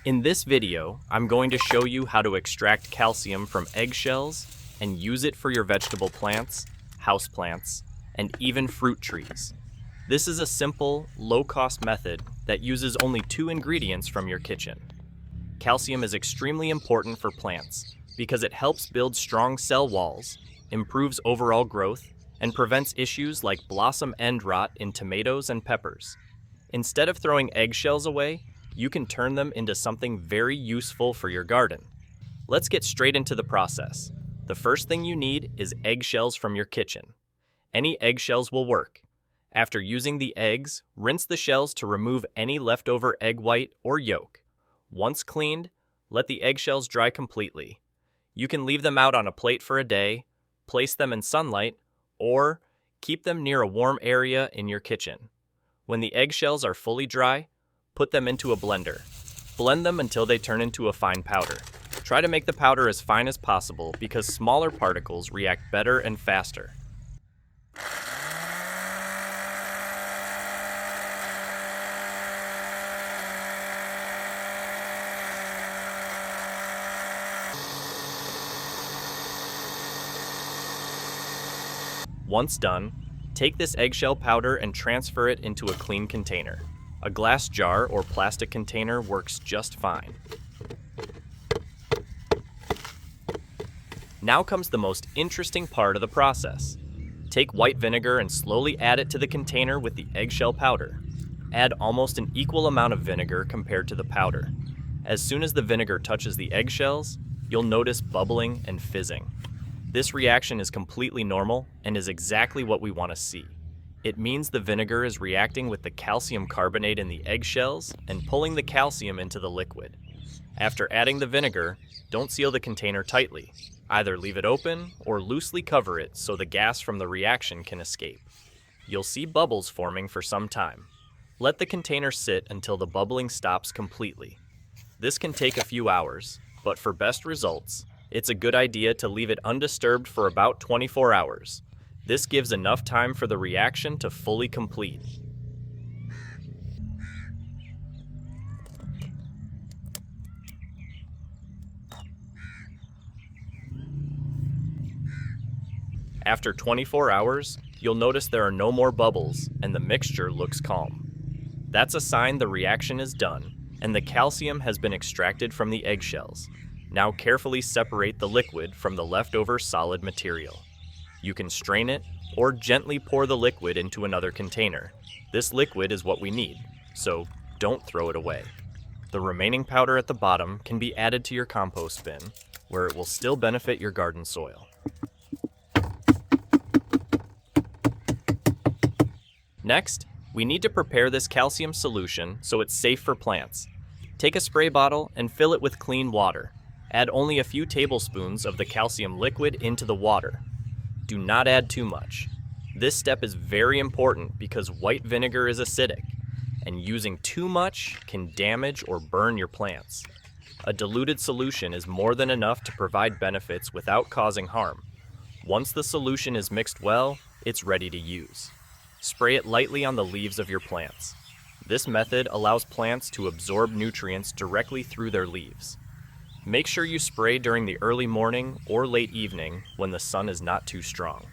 In this video, I'm going to show you how to extract calcium from eggshells and use it for your vegetable plants, houseplants, and even fruit trees. This is a simple, low-cost method that uses only 2 ingredients from your kitchen. Calcium is extremely important for plants because it helps build strong cell walls, improves overall growth, and prevents issues like blossom end rot in tomatoes and peppers. Instead of throwing eggshells away, you can turn them into something very useful for your garden. Let's get straight into the process. The first thing you need is eggshells from your kitchen. Any eggshells will work. After using the eggs, rinse the shells to remove any leftover egg white or yolk. Once cleaned, let the eggshells dry completely. You can leave them out on a plate for a day, place them in sunlight, or keep them near a warm area in your kitchen. When the eggshells are fully dry, put them into a blender. Blend them until they turn into a fine powder. Try to make the powder as fine as possible because smaller particles react better and faster. Once done, take this eggshell powder and transfer it into a clean container. A glass jar or plastic container works just fine. Now comes the most interesting part of the process. Take white vinegar and slowly add it to the container with the eggshell powder. Add almost an equal amount of vinegar compared to the powder. As soon as the vinegar touches the eggshells, you'll notice bubbling and fizzing. This reaction is completely normal and is exactly what we want to see. It means the vinegar is reacting with the calcium carbonate in the eggshells and pulling the calcium into the liquid. After adding the vinegar, don't seal the container tightly. Either leave it open or loosely cover it so the gas from the reaction can escape. You'll see bubbles forming for some time. Let the container sit until the bubbling stops completely. This can take a few hours, but for best results, it's a good idea to leave it undisturbed for about 24 hours. This gives enough time for the reaction to fully complete. After 24 hours, you'll notice there are no more bubbles and the mixture looks calm. That's a sign the reaction is done and the calcium has been extracted from the eggshells. Now carefully separate the liquid from the leftover solid material. You can strain it or gently pour the liquid into another container. This liquid is what we need, so don't throw it away. The remaining powder at the bottom can be added to your compost bin, where it will still benefit your garden soil. Next, we need to prepare this calcium solution so it's safe for plants. Take a spray bottle and fill it with clean water. Add only a few tablespoons of the calcium liquid into the water. Do not add too much. This step is very important because white vinegar is acidic, and using too much can damage or burn your plants. A diluted solution is more than enough to provide benefits without causing harm. Once the solution is mixed well, it's ready to use. Spray it lightly on the leaves of your plants. This method allows plants to absorb nutrients directly through their leaves. Make sure you spray during the early morning or late evening when the sun is not too strong.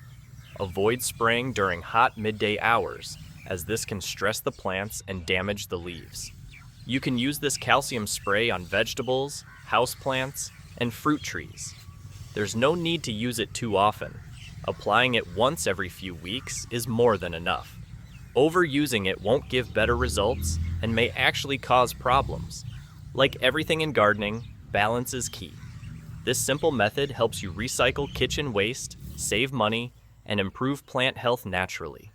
Avoid spraying during hot midday hours, as this can stress the plants and damage the leaves. You can use this calcium spray on vegetables, houseplants, and fruit trees. There's no need to use it too often. Applying it once every few weeks is more than enough. Overusing it won't give better results and may actually cause problems. Like everything in gardening, balance is key. This simple method helps you recycle kitchen waste, save money, and improve plant health naturally.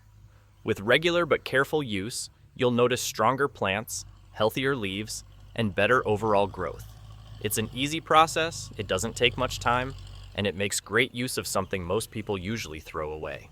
With regular but careful use, you'll notice stronger plants, healthier leaves, and better overall growth. It's an easy process, it doesn't take much time, and it makes great use of something most people usually throw away.